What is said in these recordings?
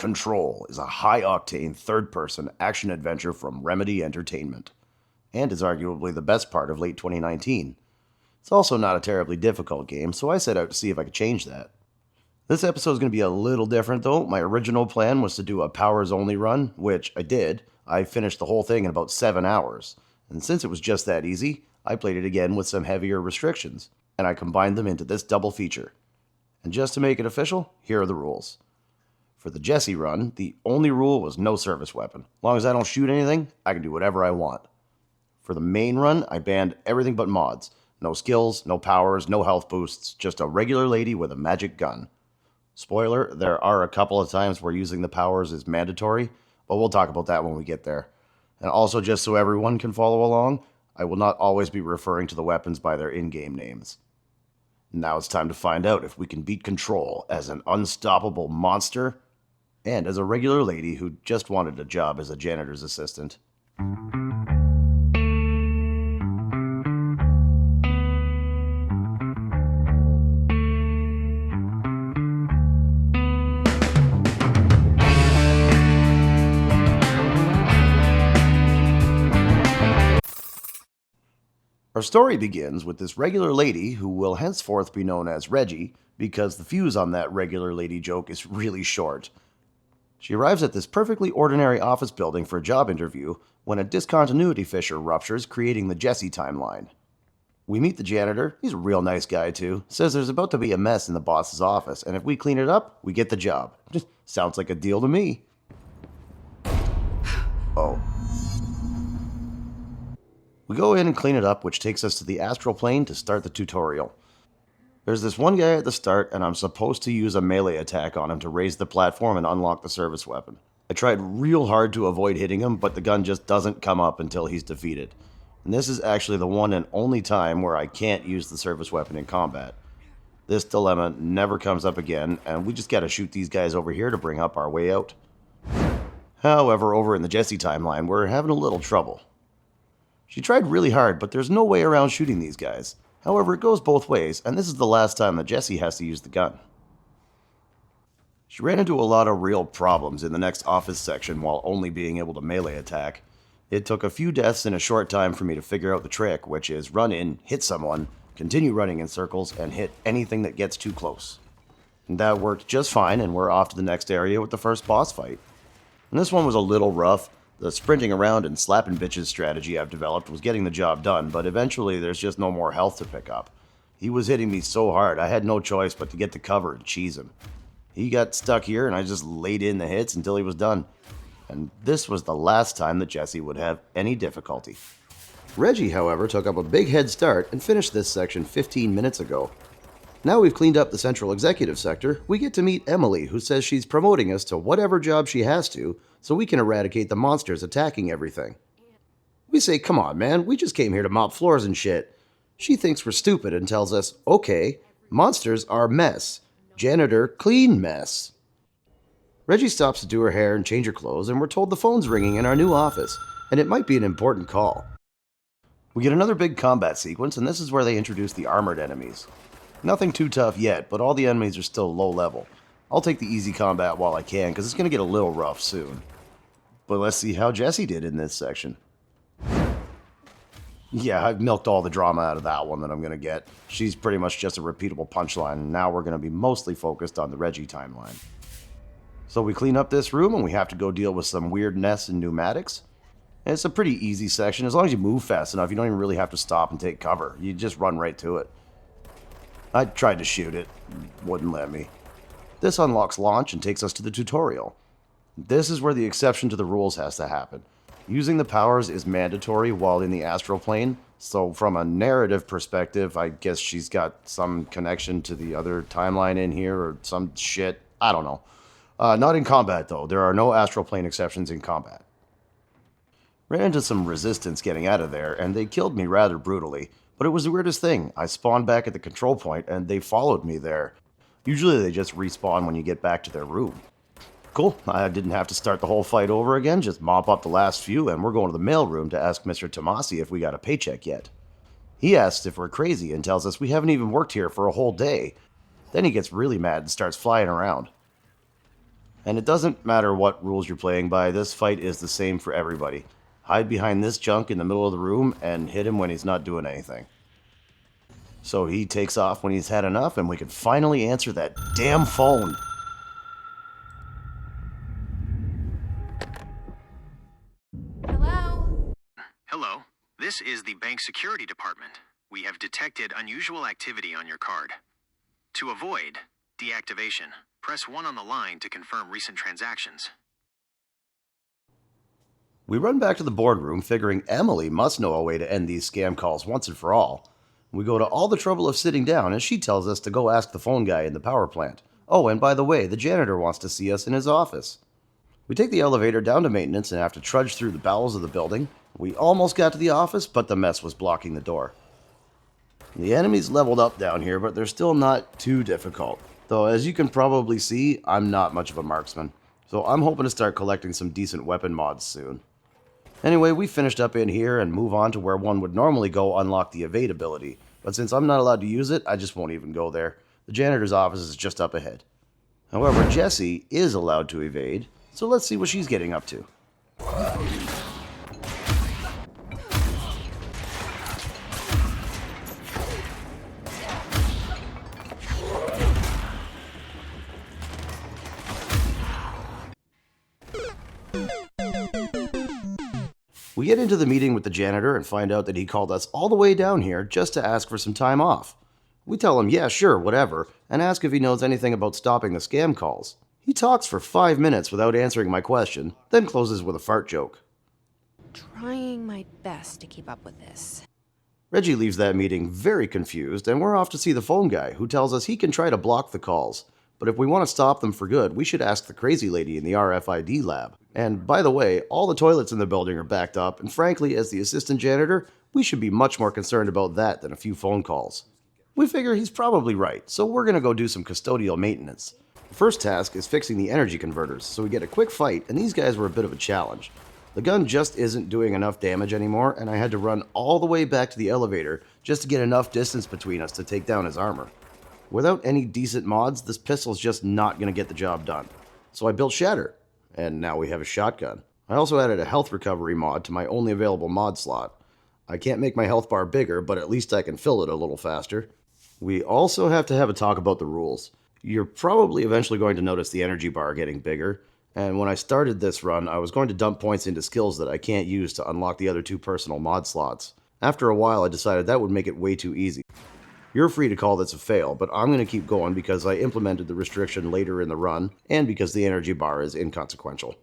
Control is a high-octane third-person action-adventure from Remedy Entertainment, and is arguably the best part of late 2019. It's also not a terribly difficult game, so I set out to see if I could change that. This episode is going to be a little different though. My original plan was to do a powers-only run, which I did. I finished the whole thing in about 7 hours, and since it was just that easy, I played it again with some heavier restrictions, and I combined them into this double feature. And just to make it official, here are the rules. For the Jesse run, the only rule was no service weapon. As long as I don't shoot anything, I can do whatever I want. For the main run, I banned everything but mods. No skills, no powers, no health boosts, just a regular lady with a magic gun. Spoiler, there are a couple of times where using the powers is mandatory, but we'll talk about that when we get there. And also, just so everyone can follow along, I will not always be referring to the weapons by their in-game names. Now it's time to find out if we can beat Control as an unstoppable monster and as a regular lady who just wanted a job as a janitor's assistant. Our story begins with this regular lady who will henceforth be known as Reggie because the fuse on that regular lady joke is really short. She arrives at this perfectly ordinary office building for a job interview when a discontinuity fissure ruptures, creating the Jesse timeline. We meet the janitor. He's a real nice guy too. Says there's about to be a mess in the boss's office, and if we clean it up, we get the job. Just sounds like a deal to me. Oh. We go in and clean it up, which takes us to the astral plane to start the tutorial. There's this one guy at the start, and I'm supposed to use a melee attack on him to raise the platform and unlock the service weapon. I tried real hard to avoid hitting him, but the gun just doesn't come up until he's defeated. And this is actually the one and only time where I can't use the service weapon in combat. This dilemma never comes up again, and we just gotta shoot these guys over here to bring up our way out. However, over in the Jesse timeline, we're having a little trouble. She tried really hard, but there's no way around shooting these guys. However, it goes both ways, and this is the last time that Jesse has to use the gun. She ran into a lot of real problems in the next office section while only being able to melee attack. It took a few deaths in a short time for me to figure out the trick, which is run in, hit someone, continue running in circles, and hit anything that gets too close. And that worked just fine, and we're off to the next area with the first boss fight. And this one was a little rough. The sprinting around and slapping bitches strategy I've developed was getting the job done, but eventually there's just no more health to pick up. He was hitting me so hard, I had no choice but to get to cover and cheese him. He got stuck here, and I just laid in the hits until he was done. And this was the last time that Jesse would have any difficulty. Reggie, however, took up a big head start and finished this section 15 minutes ago. Now we've cleaned up the central executive sector, we get to meet Emily, who says she's promoting us to whatever job she has to, so we can eradicate the monsters attacking everything. We say, come on man, we just came here to mop floors and shit. She thinks we're stupid and tells us, okay, monsters are mess. Janitor, clean mess. Reggie stops to do her hair and change her clothes, and we're told the phone's ringing in our new office, and it might be an important call. We get another big combat sequence, and this is where they introduce the armored enemies. Nothing too tough yet, but all the enemies are still low level. I'll take the easy combat while I can, because it's going to get a little rough soon. But let's see how Jesse did in this section. Yeah, I've milked all the drama out of that one that I'm going to get. She's pretty much just a repeatable punchline, and now we're going to be mostly focused on the Reggie timeline. So we clean up this room, and we have to go deal with some weirdness and pneumatics. And it's a pretty easy section. As long as you move fast enough, you don't even really have to stop and take cover. You just run right to it. I tried to shoot it, wouldn't let me. This unlocks launch and takes us to the tutorial. This is where the exception to the rules has to happen. Using the powers is mandatory while in the astral plane, so from a narrative perspective, I guess she's got some connection to the other timeline in here or some shit. I don't know. Not in combat though. There are no astral plane exceptions in combat. Ran into some resistance getting out of there, and they killed me rather brutally. But it was the weirdest thing. I spawned back at the control point, and they followed me there. Usually they just respawn when you get back to their room. Cool, I didn't have to start the whole fight over again, just mop up the last few, and we're going to the mailroom to ask Mr. Tomasi if we got a paycheck yet. He asks if we're crazy and tells us we haven't even worked here for a whole day. Then he gets really mad and starts flying around. And it doesn't matter what rules you're playing by, this fight is the same for everybody. Hide behind this junk in the middle of the room and hit him when he's not doing anything. So he takes off when he's had enough, and we can finally answer that damn phone. Hello? Hello. This is the bank security department. We have detected unusual activity on your card. To avoid deactivation, press 1 on the line to confirm recent transactions. We run back to the boardroom, figuring Emily must know a way to end these scam calls once and for all. We go to all the trouble of sitting down, and she tells us to go ask the phone guy in the power plant. Oh, and by the way, the janitor wants to see us in his office. We take the elevator down to maintenance and have to trudge through the bowels of the building. We almost got to the office, but the mess was blocking the door. The enemies leveled up down here, but they're still not too difficult. Though, as you can probably see, I'm not much of a marksman. So I'm hoping to start collecting some decent weapon mods soon. Anyway, we finished up in here and move on to where one would normally go unlock the evade ability. But since I'm not allowed to use it, I just won't even go there. The janitor's office is just up ahead. However, Jessie is allowed to evade, so let's see what she's getting up to. We get into the meeting with the janitor and find out that he called us all the way down here just to ask for some time off. We tell him, yeah, sure, whatever, and ask if he knows anything about stopping the scam calls. He talks for 5 minutes without answering my question, then closes with a fart joke. Trying my best to keep up with this. Reggie leaves that meeting very confused, and we're off to see the phone guy, who tells us he can try to block the calls. But if we want to stop them for good, we should ask the crazy lady in the RFID lab. And by the way, all the toilets in the building are backed up, and frankly, as the assistant janitor, we should be much more concerned about that than a few phone calls. We figure he's probably right, so we're going to go do some custodial maintenance. The first task is fixing the energy converters, so we get a quick fight, and these guys were a bit of a challenge. The gun just isn't doing enough damage anymore, and I had to run all the way back to the elevator just to get enough distance between us to take down his armor. Without any decent mods, this pistol's just not going to get the job done. So I built Shatter, and now we have a shotgun. I also added a health recovery mod to my only available mod slot. I can't make my health bar bigger, but at least I can fill it a little faster. We also have to have a talk about the rules. You're probably eventually going to notice the energy bar getting bigger, and when I started this run, I was going to dump points into skills that I can't use to unlock the other 2 personal mod slots. After a while, I decided that would make it way too easy. You're free to call this a fail, but I'm going to keep going because I implemented the restriction later in the run, and because the energy bar is inconsequential.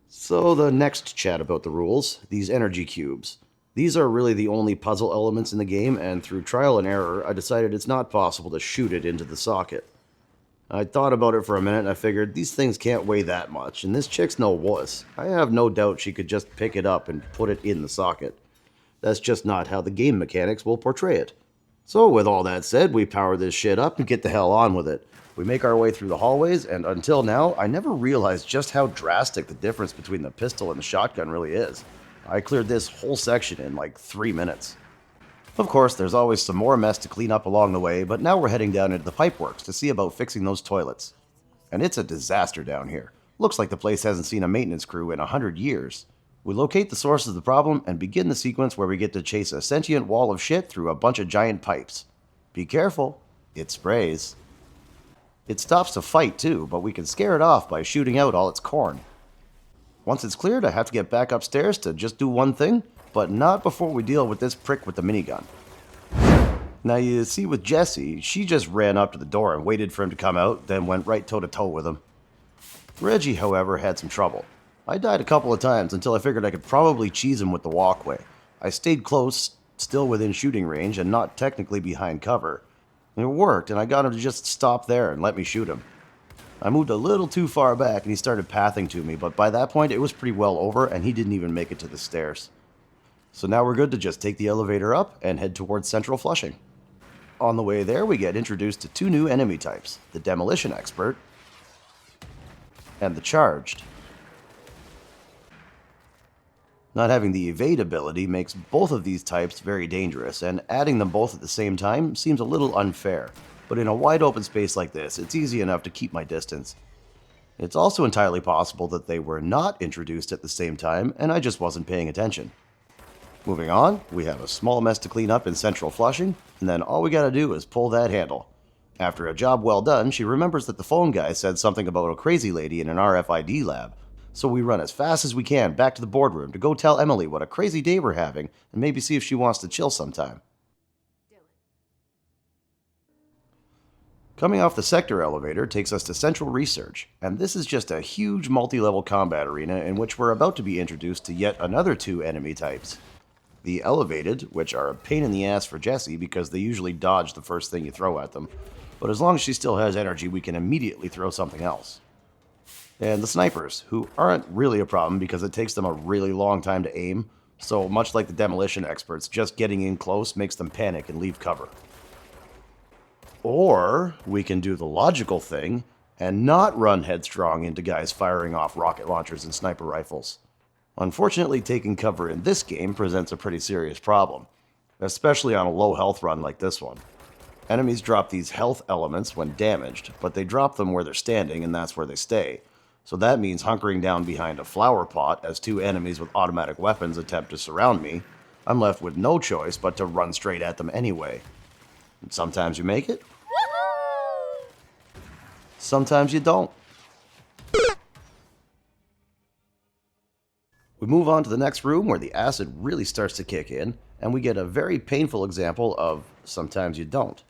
So the next chat about the rules, these energy cubes. These are really the only puzzle elements in the game, and through trial and error, I decided it's not possible to shoot it into the socket. I thought about it for a minute and I figured these things can't weigh that much, and this chick's no wuss. I have no doubt she could just pick it up and put it in the socket. That's just not how the game mechanics will portray it. So with all that said, we power this shit up and get the hell on with it. We make our way through the hallways, and until now, I never realized just how drastic the difference between the pistol and the shotgun really is. I cleared this whole section in like 3 minutes. Of course, there's always some more mess to clean up along the way, but now we're heading down into the pipeworks to see about fixing those toilets. And it's a disaster down here. Looks like the place hasn't seen a maintenance crew in 100 years. We locate the source of the problem and begin the sequence where we get to chase a sentient wall of shit through a bunch of giant pipes. Be careful, it sprays. It stops to fight too, but we can scare it off by shooting out all its corn. Once it's cleared, I have to get back upstairs to just do one thing, but not before we deal with this prick with the minigun. Now you see with Jessie, she just ran up to the door and waited for him to come out, then went right toe-to-toe with him. Reggie, however, had some trouble. I died a couple of times until I figured I could probably cheese him with the walkway. I stayed close, still within shooting range, and not technically behind cover. It worked, and I got him to just stop there and let me shoot him. I moved a little too far back and he started pathing to me, but by that point it was pretty well over and he didn't even make it to the stairs. So now we're good to just take the elevator up and head towards Central Flushing. On the way there, we get introduced to 2 new enemy types, the Demolition Expert and the Charged. Not having the evade ability makes both of these types very dangerous, and adding them both at the same time seems a little unfair. But in a wide open space like this, it's easy enough to keep my distance. It's also entirely possible that they were not introduced at the same time and I just wasn't paying attention. Moving on, we have a small mess to clean up in central flushing, and then all we gotta do is pull that handle. After a job well done, she remembers that the phone guy said something about a crazy lady in an RFID lab, so we run as fast as we can back to the boardroom to go tell Emily what a crazy day we're having and maybe see if she wants to chill sometime. Coming off the sector elevator takes us to Central Research, and this is just a huge multi-level combat arena in which we're about to be introduced to yet another two enemy types. The Elevated, which are a pain in the ass for Jessie because they usually dodge the first thing you throw at them, but as long as she still has energy we can immediately throw something else. And the Snipers, who aren't really a problem because it takes them a really long time to aim, so much like the demolition experts, just getting in close makes them panic and leave cover. Or we can do the logical thing and not run headstrong into guys firing off rocket launchers and sniper rifles. Unfortunately, taking cover in this game presents a pretty serious problem, especially on a low health run like this one. Enemies drop these health elements when damaged, but they drop them where they're standing and that's where they stay. So that means hunkering down behind a flower pot as two enemies with automatic weapons attempt to surround me. I'm left with no choice but to run straight at them anyway. And sometimes you make it. Sometimes you don't. We move on to the next room where the acid really starts to kick in, and we get a very painful example of sometimes you don't.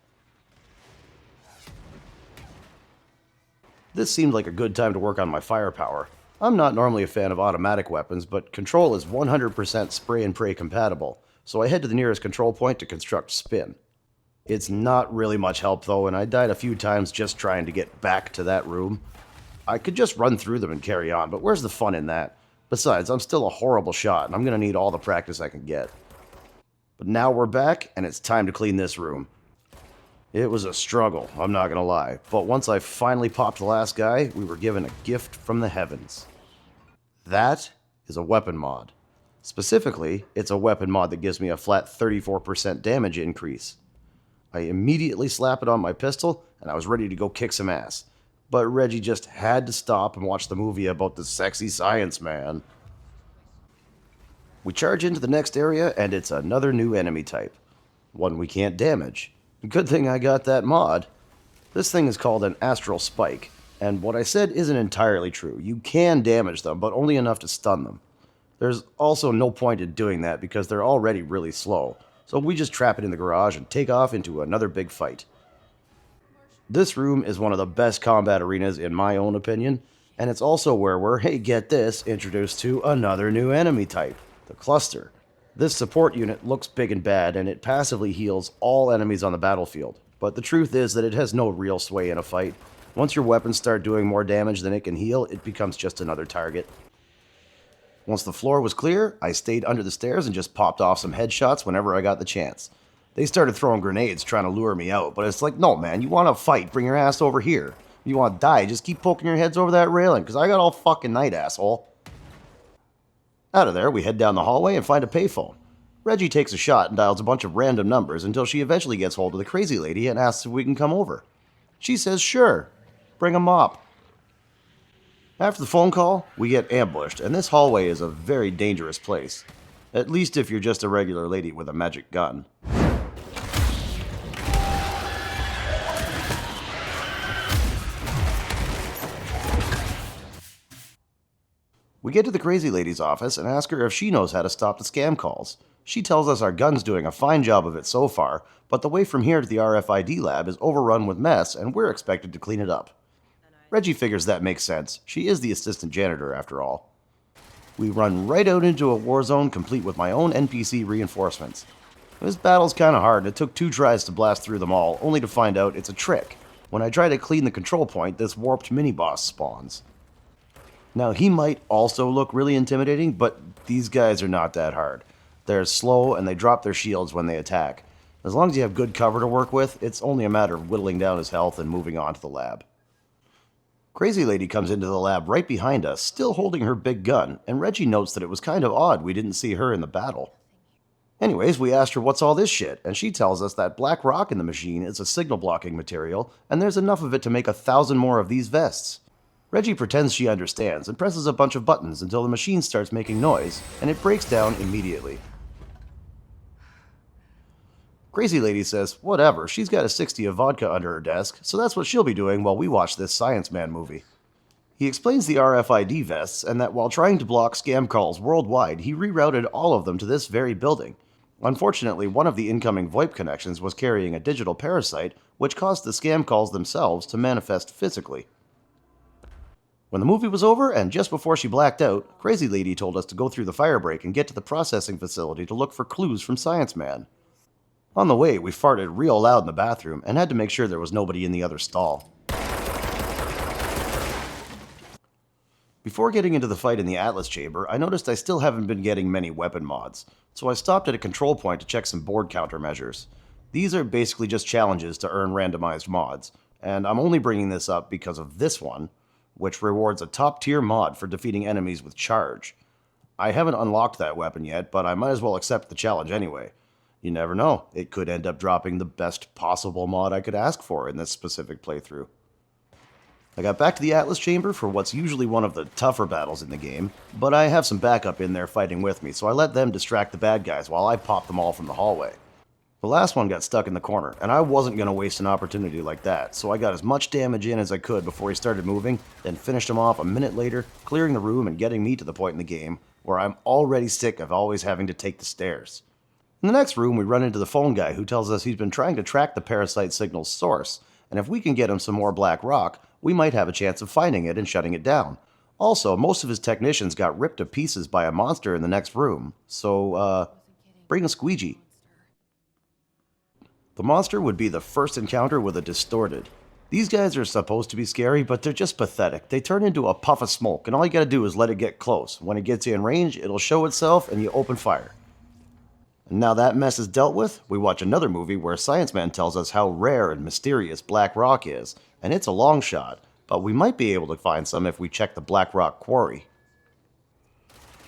This seemed like a good time to work on my firepower. I'm not normally a fan of automatic weapons, but Control is 100% spray and pray compatible, so I head to the nearest control point to construct spin. It's not really much help though, and I died a few times just trying to get back to that room. I could just run through them and carry on, but where's the fun in that? Besides, I'm still a horrible shot, and I'm going to need all the practice I can get. But now we're back, and it's time to clean this room. It was a struggle, I'm not going to lie, but once I finally popped the last guy, we were given a gift from the heavens. That is a weapon mod. Specifically, it's a weapon mod that gives me a flat 34% damage increase. I immediately slap it on my pistol, and I was ready to go kick some ass. But Reggie just had to stop and watch the movie about the sexy science man. We charge into the next area, and it's another new enemy type. One we can't damage. Good thing I got that mod. This thing is called an astral spike, and what I said isn't entirely true. You can damage them, but only enough to stun them. There's also no point in doing that because they're already really slow, so we just trap it in the garage and take off into another big fight. This room is one of the best combat arenas in my own opinion, and it's also where we're, hey get this, introduced to another new enemy type, the Cluster. This support unit looks big and bad, and it passively heals all enemies on the battlefield, but the truth is that it has no real sway in a fight. Once your weapons start doing more damage than it can heal, it becomes just another target. Once the floor was clear, I stayed under the stairs and just popped off some headshots whenever I got the chance. They started throwing grenades trying to lure me out, but it's like, no man, you want to fight, bring your ass over here. If you want to die, just keep poking your heads over that railing, because I got all fucking night, asshole. Out of there, we head down the hallway and find a payphone. Reggie takes a shot and dials a bunch of random numbers until she eventually gets hold of the crazy lady and asks if we can come over. She says sure, bring a mop. After the phone call, we get ambushed, and this hallway is a very dangerous place. At least if you're just a regular lady with a magic gun. We get to the crazy lady's office and ask her if she knows how to stop the scam calls. She tells us our gun's doing a fine job of it so far, but the way from here to the RFID lab is overrun with mess and we're expected to clean it up. Reggie figures that makes sense. She is the assistant janitor after all. We run right out into a war zone complete with my own NPC reinforcements. This battle's kinda hard and it took 2 tries to blast through them all, only to find out it's a trick. When I try to clean the control point, this warped mini-boss spawns. Now he might also look really intimidating, but these guys are not that hard. They're slow and they drop their shields when they attack. As long as you have good cover to work with, it's only a matter of whittling down his health and moving on to the lab. Crazy Lady comes into the lab right behind us, still holding her big gun, and Reggie notes that it was kind of odd we didn't see her in the battle. Anyways, we asked her what's all this shit, and she tells us that black rock in the machine is a signal blocking material, and there's enough of it to make 1,000 more of these vests. Reggie pretends she understands and presses a bunch of buttons until the machine starts making noise, and it breaks down immediately. Crazy Lady says, whatever, she's got a 60 of vodka under her desk, so that's what she'll be doing while we watch this Science Man movie. He explains the RFID vests, and that while trying to block scam calls worldwide, he rerouted all of them to this very building. Unfortunately, one of the incoming VoIP connections was carrying a digital parasite, which caused the scam calls themselves to manifest physically. When the movie was over, and just before she blacked out, Crazy Lady told us to go through the fire break and get to the processing facility to look for clues from Science Man. On the way, we farted real loud in the bathroom and had to make sure there was nobody in the other stall. Before getting into the fight in the Atlas chamber, I noticed I still haven't been getting many weapon mods, so I stopped at a control point to check some board countermeasures. These are basically just challenges to earn randomized mods, and I'm only bringing this up because of this one, which rewards a top tier mod for defeating enemies with charge. I haven't unlocked that weapon yet, but I might as well accept the challenge anyway. You never know, it could end up dropping the best possible mod I could ask for in this specific playthrough. I got back to the Atlas chamber for what's usually one of the tougher battles in the game, but I have some backup in there fighting with me, so I let them distract the bad guys while I pop them all from the hallway. The last one got stuck in the corner, and I wasn't going to waste an opportunity like that, so I got as much damage in as I could before he started moving, then finished him off a minute later, clearing the room and getting me to the point in the game where I'm already sick of always having to take the stairs. In the next room, we run into the phone guy who tells us he's been trying to track the parasite signal's source, and if we can get him some more black rock, we might have a chance of finding it and shutting it down. Also, most of his technicians got ripped to pieces by a monster in the next room, so, bring a squeegee. The monster would be the first encounter with a distorted. These guys are supposed to be scary, but they're just pathetic. They turn into a puff of smoke, and all you gotta do is let it get close. When it gets in range, it'll show itself, and you open fire. And now that mess is dealt with, we watch another movie where Science Man tells us how rare and mysterious black rock is, and it's a long shot, but we might be able to find some if we check the Black Rock Quarry.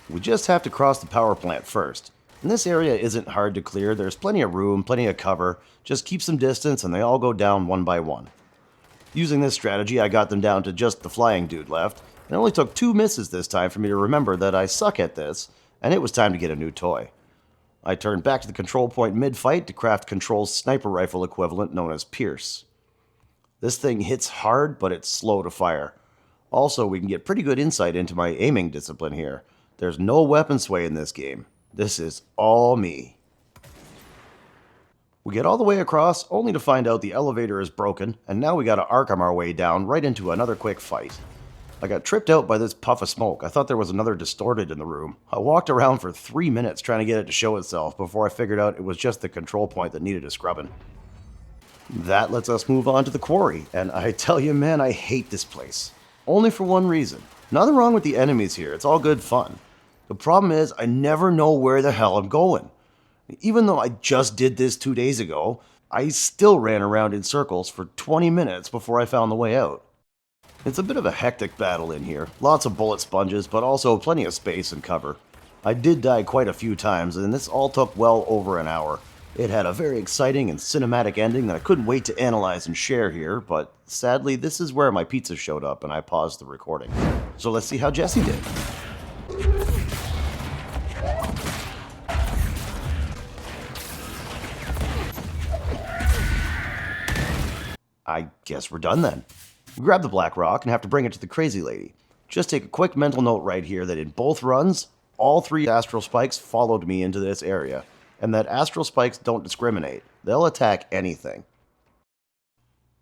We just have to cross the power plant first. And this area isn't hard to clear, there's plenty of room, plenty of cover, just keep some distance and they all go down one by one. Using this strategy, I got them down to just the flying dude left, and it only took 2 misses this time for me to remember that I suck at this, and it was time to get a new toy. I turned back to the control point mid-fight to craft Control's sniper rifle equivalent known as Pierce. This thing hits hard, but it's slow to fire. Also, we can get pretty good insight into my aiming discipline here. There's no weapon sway in this game. This is all me. We get all the way across, only to find out the elevator is broken, and now we gotta Arkham our way down right into another quick fight. I got tripped out by this puff of smoke. I thought there was another distorted in the room. I walked around for 3 minutes trying to get it to show itself before I figured out it was just the control point that needed a scrubbing. That lets us move on to the Quarry, and I tell you, man, I hate this place. Only for one reason. Nothing wrong with the enemies here, it's all good fun. The problem is, I never know where the hell I'm going. Even though I just did this 2 days ago, I still ran around in circles for 20 minutes before I found the way out. It's a bit of a hectic battle in here, lots of bullet sponges, but also plenty of space and cover. I did die quite a few times, and this all took well over an hour. It had a very exciting and cinematic ending that I couldn't wait to analyze and share here, but sadly this is where my pizza showed up and I paused the recording. So let's see how Jesse did. I guess we're done then. We grab the black rock and have to bring it to the Crazy Lady. Just take a quick mental note right here that in both runs, all 3 astral spikes followed me into this area, and that astral spikes don't discriminate. They'll attack anything.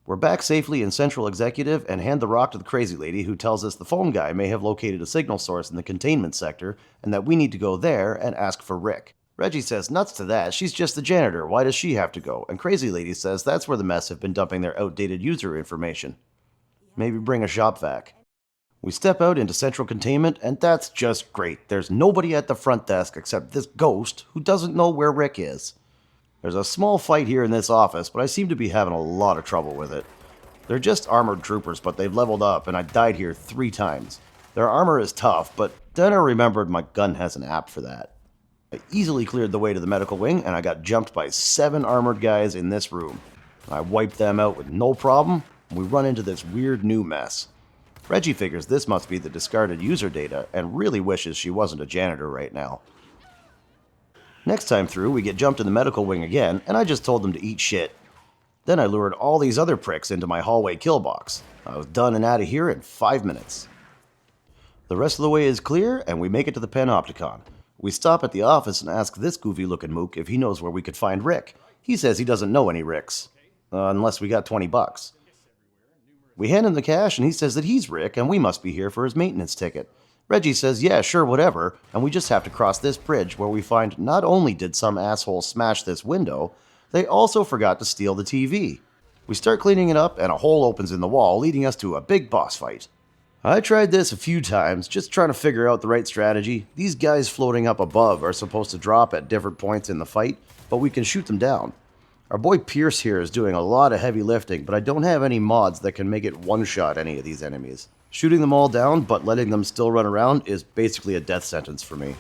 We're back safely in Central Executive and hand the rock to the Crazy Lady, who tells us the phone guy may have located a signal source in the containment sector and that we need to go there and ask for Rick. Reggie says nuts to that, she's just the janitor, why does she have to go? And Crazy Lady says that's where the mess have been dumping their outdated user information. Maybe bring a shop vac. We step out into Central Containment, and that's just great. There's nobody at the front desk except this ghost who doesn't know where Rick is. There's a small fight here in this office, but I seem to be having a lot of trouble with it. They're just armored troopers, but they've leveled up, and I died here 3 times. Their armor is tough, but then I remembered my gun has an app for that. I easily cleared the way to the medical wing, and I got jumped by 7 armored guys in this room. I wiped them out with no problem, and we run into this weird new mess. Reggie figures this must be the discarded user data and really wishes she wasn't a janitor right now. Next time through, we get jumped in the medical wing again, and I just told them to eat shit. Then I lured all these other pricks into my hallway kill box. I was done and out of here in 5 minutes. The rest of the way is clear, and we make it to the Panopticon. We stop at the office and ask this goofy-looking mook if he knows where we could find Rick. He says he doesn't know any Ricks. Unless we got $20. We hand him the cash, and he says that he's Rick, and we must be here for his maintenance ticket. Reggie says, yeah, sure, whatever, and we just have to cross this bridge where we find not only did some asshole smash this window, they also forgot to steal the TV. We start cleaning it up, and a hole opens in the wall, leading us to a big boss fight. I tried this a few times, just trying to figure out the right strategy. These guys floating up above are supposed to drop at different points in the fight, but we can shoot them down. Our boy Pierce here is doing a lot of heavy lifting, but I don't have any mods that can make it one-shot any of these enemies. Shooting them all down, but letting them still run around is basically a death sentence for me.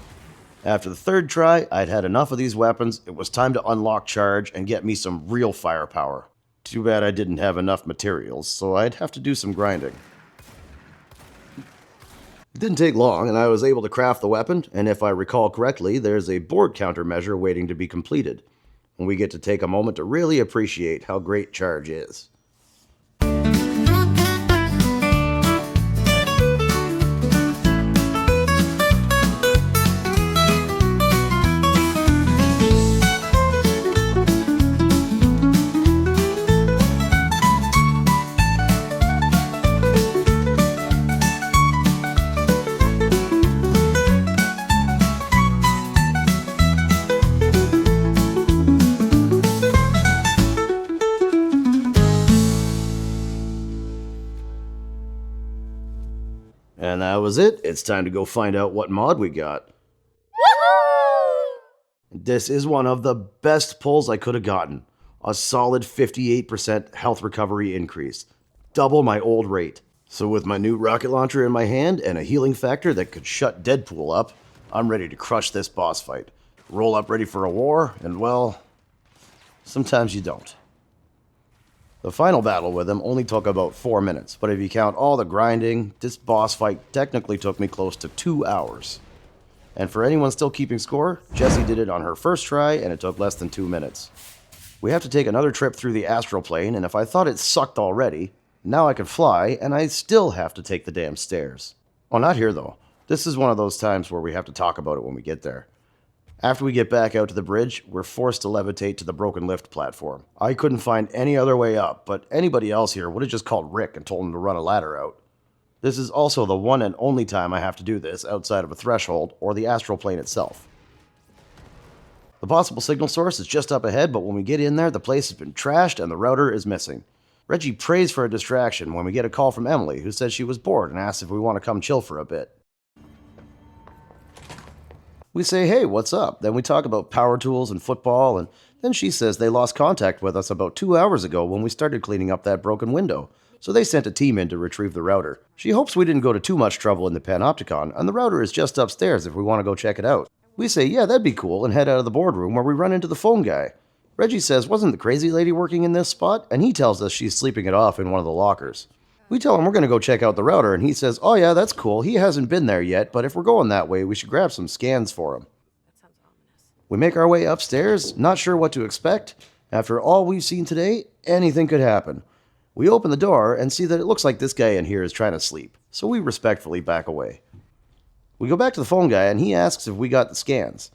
After the third try, I'd had enough of these weapons. It was time to unlock charge and get me some real firepower. Too bad I didn't have enough materials, so I'd have to do some grinding. It didn't take long, and I was able to craft the weapon, and if I recall correctly, there's a board countermeasure waiting to be completed. And we get to take a moment to really appreciate how great charge is. And that was it. It's time to go find out what mod we got. This is one of the best pulls I could have gotten. A solid 58% health recovery increase. Double my old rate. So with my new rocket launcher in my hand and a healing factor that could shut Deadpool up, I'm ready to crush this boss fight. Roll up ready for a war, and well, sometimes you don't. The final battle with him only took about 4 minutes, but if you count all the grinding, this boss fight technically took me close to 2 hours. And for anyone still keeping score, Jessie did it on her first try and it took less than 2 minutes. We have to take another trip through the astral plane, and if I thought it sucked already, now I can fly and I still have to take the damn stairs. Oh, not here though. This is one of those times where we have to talk about it when we get there. After we get back out to the bridge, we're forced to levitate to the broken lift platform. I couldn't find any other way up, but anybody else here would have just called Rick and told him to run a ladder out. This is also the one and only time I have to do this outside of a threshold or the astral plane itself. The possible signal source is just up ahead, but when we get in there, the place has been trashed and the router is missing. Reggie prays for a distraction when we get a call from Emily, who says she was bored and asks if we want to come chill for a bit. We say, hey, what's up? Then we talk about power tools and football, and then she says they lost contact with us about 2 hours ago when we started cleaning up that broken window, so they sent a team in to retrieve the router. She hopes we didn't go to too much trouble in the Panopticon, and the router is just upstairs if we want to go check it out. We say, yeah, that'd be cool, and head out of the boardroom where we run into the phone guy. Reggie says, wasn't the crazy lady working in this spot? And he tells us she's sleeping it off in one of the lockers. We tell him we're going to go check out the router, and he says, oh yeah, that's cool. He hasn't been there yet, but if we're going that way, we should grab some scans for him. That sounds ominous. We make our way upstairs, not sure what to expect. After all we've seen today, anything could happen. We open the door and see that it looks like this guy in here is trying to sleep, so we respectfully back away. We go back to the phone guy, and he asks if we got the scans.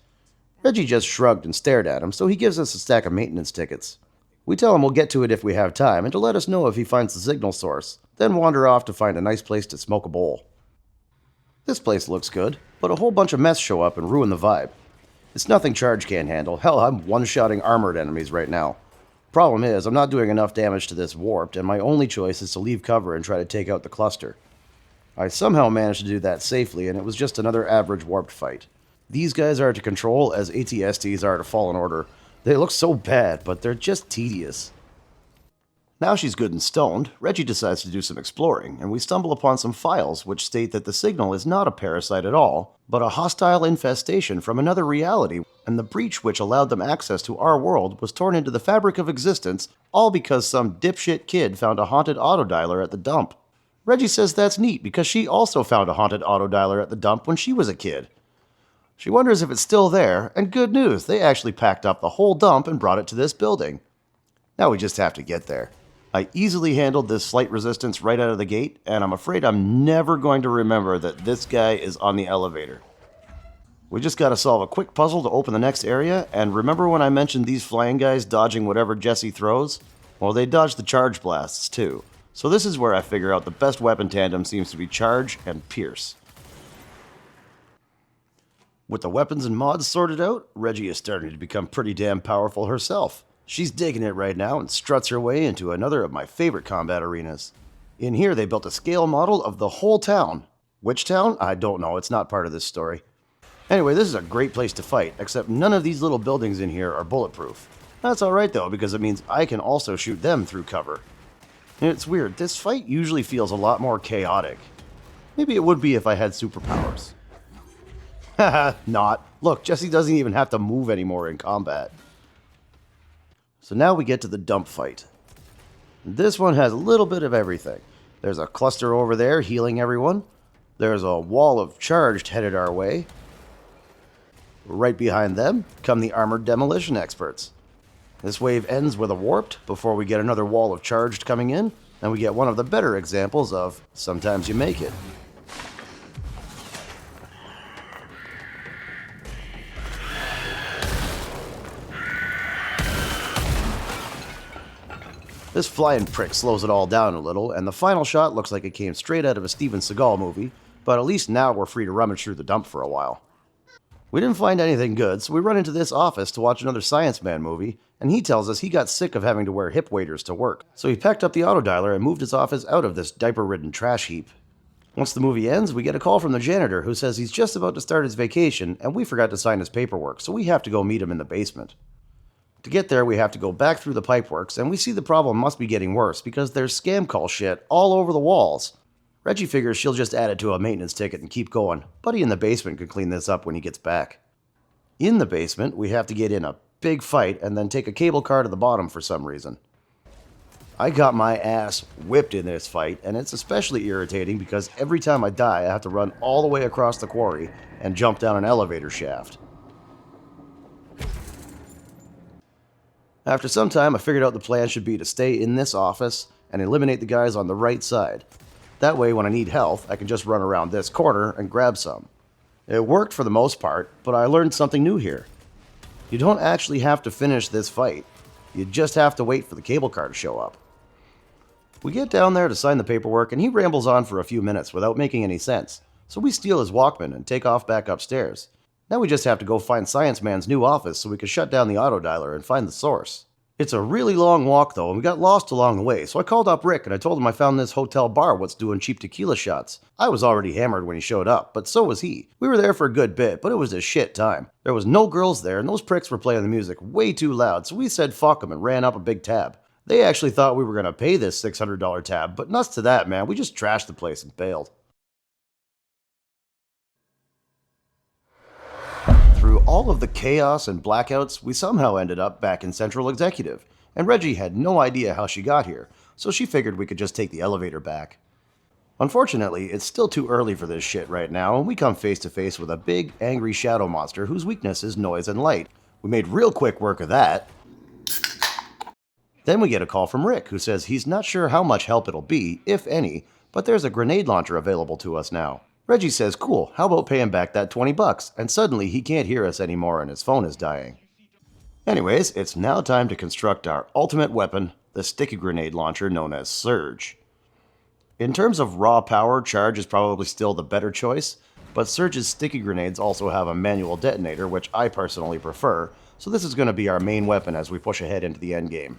Reggie just shrugged and stared at him, so he gives us a stack of maintenance tickets. We tell him we'll get to it if we have time, and to let us know if he finds the signal source, then wander off to find a nice place to smoke a bowl. This place looks good, but a whole bunch of mess show up and ruin the vibe. It's nothing Charge can't handle. Hell, I'm one-shotting armored enemies right now. Problem is, I'm not doing enough damage to this warped, and my only choice is to leave cover and try to take out the cluster. I somehow managed to do that safely, and it was just another average warped fight. These guys are to control as ATSTs are to Fallen Order. They look so bad, but they're just tedious. Now she's good and stoned, Reggie decides to do some exploring, and we stumble upon some files which state that the signal is not a parasite at all, but a hostile infestation from another reality, and the breach which allowed them access to our world was torn into the fabric of existence, all because some dipshit kid found a haunted autodialer at the dump. Reggie says that's neat because she also found a haunted auto dialer at the dump when she was a kid. She wonders if it's still there, and good news, they actually packed up the whole dump and brought it to this building. Now we just have to get there. I easily handled this slight resistance right out of the gate, and I'm afraid I'm never going to remember that this guy is on the elevator. We just gotta solve a quick puzzle to open the next area, and remember when I mentioned these flying guys dodging whatever Jesse throws? Well, they dodge the charge blasts too. So this is where I figure out the best weapon tandem seems to be charge and pierce. With the weapons and mods sorted out, Reggie is starting to become pretty damn powerful herself. She's digging it right now and struts her way into another of my favorite combat arenas. In here, they built a scale model of the whole town. Which town? I don't know, it's not part of this story. Anyway, this is a great place to fight, except none of these little buildings in here are bulletproof. That's alright though, because it means I can also shoot them through cover. And it's weird, this fight usually feels a lot more chaotic. Maybe it would be if I had superpowers. Haha, not. Look, Jesse doesn't even have to move anymore in combat. So now we get to the dump fight. This one has a little bit of everything. There's a cluster over there healing everyone. There's a wall of charged headed our way. Right behind them come the armored demolition experts. This wave ends with a warped before we get another wall of charged coming in, and we get one of the better examples of sometimes you make it. This flying prick slows it all down a little, and the final shot looks like it came straight out of a Steven Seagal movie, but at least now we're free to rummage through the dump for a while. We didn't find anything good, so we run into this office to watch another Science Man movie, and he tells us he got sick of having to wear hip waders to work, so he packed up the auto dialer and moved his office out of this diaper-ridden trash heap. Once the movie ends, we get a call from the janitor who says he's just about to start his vacation, and we forgot to sign his paperwork, so we have to go meet him in the basement. To get there, we have to go back through the pipeworks, and we see the problem must be getting worse because there's scam call shit all over the walls. Reggie figures she'll just add it to a maintenance ticket and keep going. Buddy in the basement can clean this up when he gets back. In the basement, we have to get in a big fight and then take a cable car to the bottom for some reason. I got my ass whipped in this fight, and it's especially irritating because every time I die, I have to run all the way across the quarry and jump down an elevator shaft. After some time, I figured out the plan should be to stay in this office and eliminate the guys on the right side. That way, when I need health, I can just run around this corner and grab some. It worked for the most part, but I learned something new here. You don't actually have to finish this fight. You just have to wait for the cable car to show up. We get down there to sign the paperwork, and he rambles on for a few minutes without making any sense, so we steal his Walkman and take off back upstairs. Now we just have to go find Science Man's new office so we can shut down the auto dialer and find the source. It's a really long walk though, and we got lost along the way, so I called up Rick and I told him I found this hotel bar what's doing cheap tequila shots. I was already hammered when he showed up, but so was he. We were there for a good bit, but it was a shit time. There was no girls there, and those pricks were playing the music way too loud, so we said fuck them and ran up a big tab. They actually thought we were gonna pay this $600 tab, but nuts to that, man, we just trashed the place and bailed. Through all of the chaos and blackouts, we somehow ended up back in Central Executive, and Reggie had no idea how she got here, so she figured we could just take the elevator back. Unfortunately, it's still too early for this shit right now, and we come face to face with a big, angry shadow monster whose weakness is noise and light. We made real quick work of that. Then we get a call from Rick, who says he's not sure how much help it'll be, if any, but there's a grenade launcher available to us now. Reggie says, cool, how about paying back that $20? And suddenly he can't hear us anymore and his phone is dying. Anyways, it's now time to construct our ultimate weapon, the sticky grenade launcher known as Surge. In terms of raw power, Charge is probably still the better choice, but Surge's sticky grenades also have a manual detonator, which I personally prefer, so this is going to be our main weapon as we push ahead into the endgame.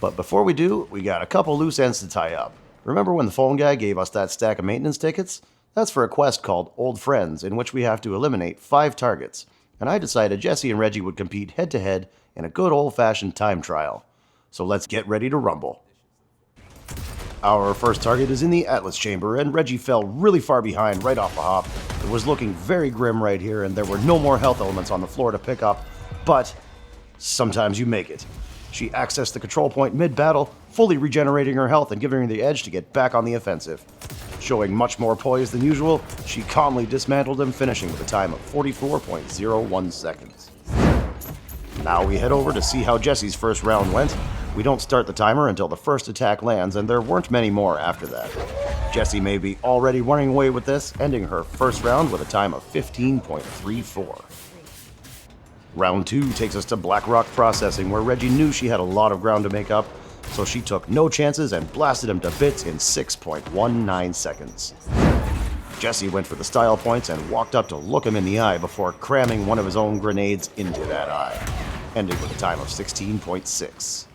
But before we do, we got a couple loose ends to tie up. Remember when the phone guy gave us that stack of maintenance tickets? That's for a quest called Old Friends, in which we have to eliminate 5 targets, and I decided Jesse and Reggie would compete head-to-head in a good old-fashioned time trial. So let's get ready to rumble. Our first target is in the Atlas Chamber, and Reggie fell really far behind right off the hop. It was looking very grim right here, and there were no more health elements on the floor to pick up, but sometimes you make it. She accessed the control point mid-battle, fully regenerating her health and giving her the edge to get back on the offensive. Showing much more poise than usual, she calmly dismantled him, finishing with a time of 44.01 seconds. Now we head over to see how Jesse's first round went. We don't start the timer until the first attack lands, and there weren't many more after that. Jessie may be already running away with this, ending her first round with a time of 15.34. Round 2 takes us to Black Rock Processing, where Reggie knew she had a lot of ground to make up, so she took no chances and blasted him to bits in 6.19 seconds. Jessie went for the style points and walked up to look him in the eye before cramming one of his own grenades into that eye, ending with a time of 16.6.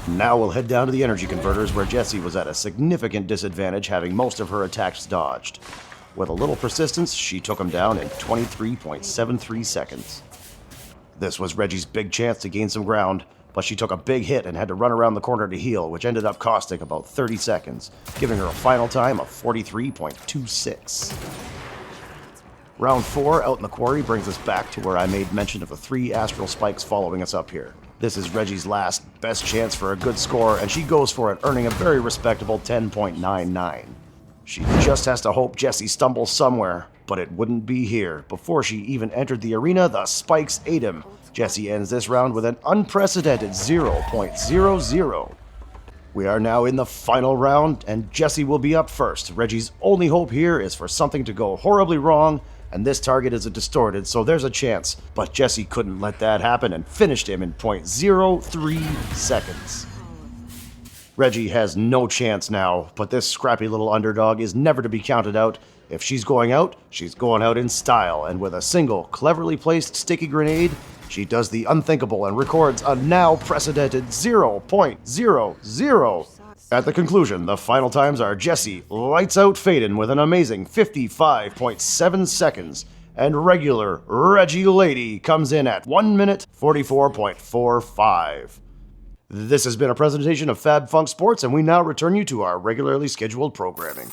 Now we'll head down to the energy converters, where Jessie was at a significant disadvantage, having most of her attacks dodged. With a little persistence, she took him down in 23.73 seconds. This was Reggie's big chance to gain some ground, but she took a big hit and had to run around the corner to heal, which ended up costing about 30 seconds, giving her a final time of 43.26. Round 4 out in the quarry brings us back to where I made mention of the 3 astral spikes following us up here. This is Reggie's last best chance for a good score, and she goes for it, earning a very respectable 10.99. She just has to hope Jessie stumbles somewhere, but it wouldn't be here. Before she even entered the arena, the spikes ate him. Jessie ends this round with an unprecedented 0.00. We are now in the final round, and Jessie will be up first. Reggie's only hope here is for something to go horribly wrong, and this target is a distorted, so there's a chance. But Jessie couldn't let that happen and finished him in 0.03 seconds. Reggie has no chance now, but this scrappy little underdog is never to be counted out. If she's going out in style, and with a single, cleverly placed sticky grenade, she does the unthinkable and records a now precedented 0.00. At the conclusion, the final times are Jessie lights out Faden with an amazing 55.7 seconds, and regular Reggie Lady comes in at 1 minute 44.45. This has been a presentation of Fab Funk Sports, and we now return you to our regularly scheduled programming.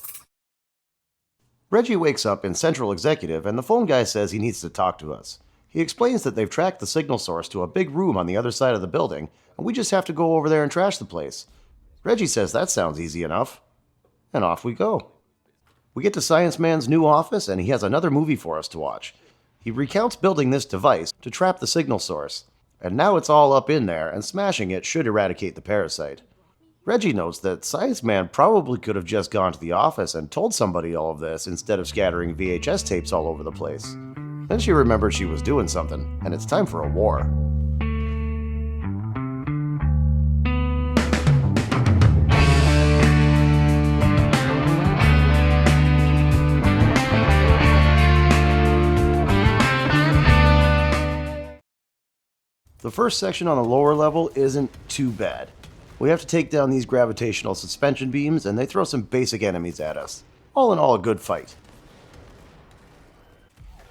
Reggie wakes up in Central Executive, and the phone guy says he needs to talk to us. He explains that they've tracked the signal source to a big room on the other side of the building, and we just have to go over there and trash the place. Reggie says that sounds easy enough. And off we go. We get to Science Man's new office, and he has another movie for us to watch. He recounts building this device to trap the signal source, and now it's all up in there, and smashing it should eradicate the parasite. Reggie notes that Science Man probably could have just gone to the office and told somebody all of this instead of scattering VHS tapes all over the place. Then she remembered she was doing something, and it's time for a war. The first section on the lower level isn't too bad. We have to take down these gravitational suspension beams, and they throw some basic enemies at us. All in all, a good fight.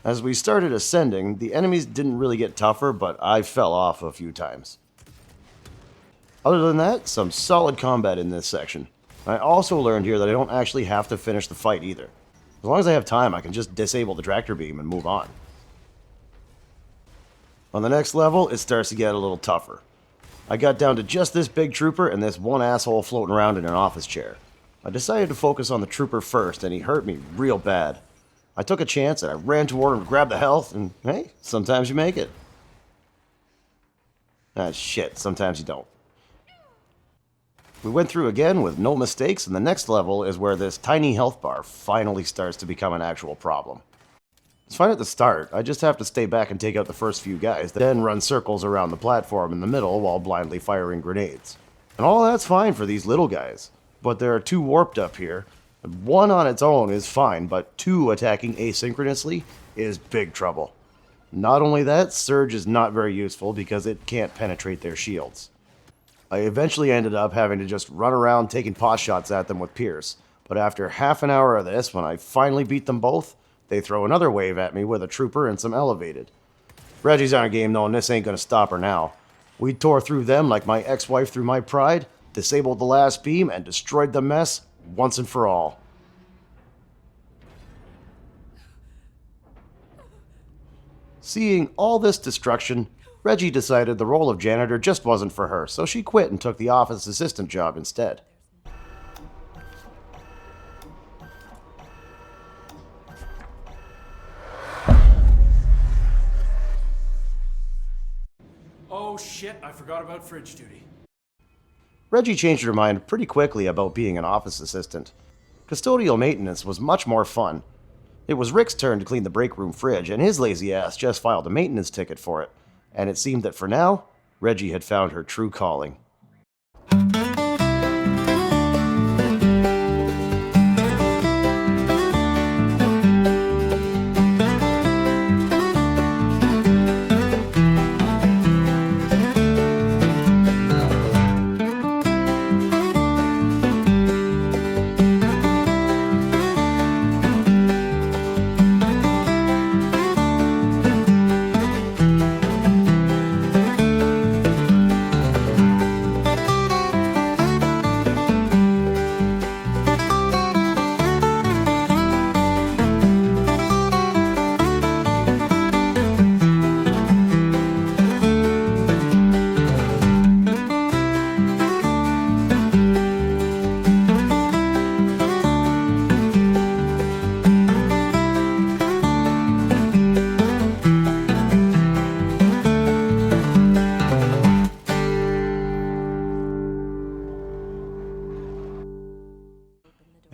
As we started ascending, the enemies didn't really get tougher, but I fell off a few times. Other than that, some solid combat in this section. I also learned here that I don't actually have to finish the fight either. As long as I have time, I can just disable the tractor beam and move on. On the next level, it starts to get a little tougher. I got down to just this big trooper and this one asshole floating around in an office chair. I decided to focus on the trooper first, and he hurt me real bad. I took a chance and I ran toward him to grab the health, and hey, sometimes you make it. Shit, sometimes you don't. We went through again with no mistakes, and the next level is where this tiny health bar finally starts to become an actual problem. It's fine at the start. I just have to stay back and take out the first few guys, then run circles around the platform in the middle while blindly firing grenades. And all that's fine for these little guys, but there are 2 warped up here. One on its own is fine, but 2 attacking asynchronously is big trouble. Not only that, Surge is not very useful because it can't penetrate their shields. I eventually ended up having to just run around taking pot shots at them with Pierce, but after half an hour of this, when I finally beat them both, they throw another wave at me with a trooper and some elevated. Reggie's on a game though, and this ain't gonna stop her now. We tore through them like my ex-wife through my pride, disabled the last beam, and destroyed the mess once and for all. Seeing all this destruction, Reggie decided the role of janitor just wasn't for her, so she quit and took the office assistant job instead. shit, I forgot about fridge duty. Reggie changed her mind pretty quickly about being an office assistant. Custodial maintenance was much more fun. It was Rick's turn to clean the break room fridge, and his lazy ass just filed a maintenance ticket for it. And it seemed that for now, Reggie had found her true calling.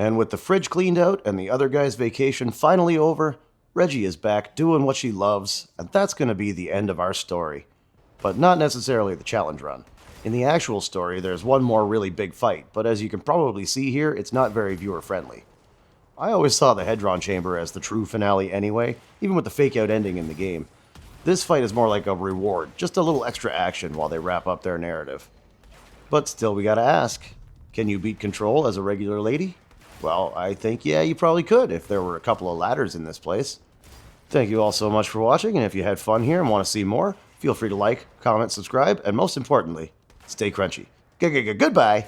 And with the fridge cleaned out and the other guy's vacation finally over, Reggie is back doing what she loves, and that's going to be the end of our story. But not necessarily the challenge run. In the actual story, there's one more really big fight, but as you can probably see here, it's not very viewer-friendly. I always saw the Hedron Chamber as the true finale anyway, even with the fake-out ending in the game. This fight is more like a reward, just a little extra action while they wrap up their narrative. But still, we gotta ask, can you beat Control as a regular lady? Well, I think, yeah, you probably could if there were a couple of ladders in this place. Thank you all so much for watching, and if you had fun here and want to see more, feel free to like, comment, subscribe, and most importantly, stay crunchy. Goodbye!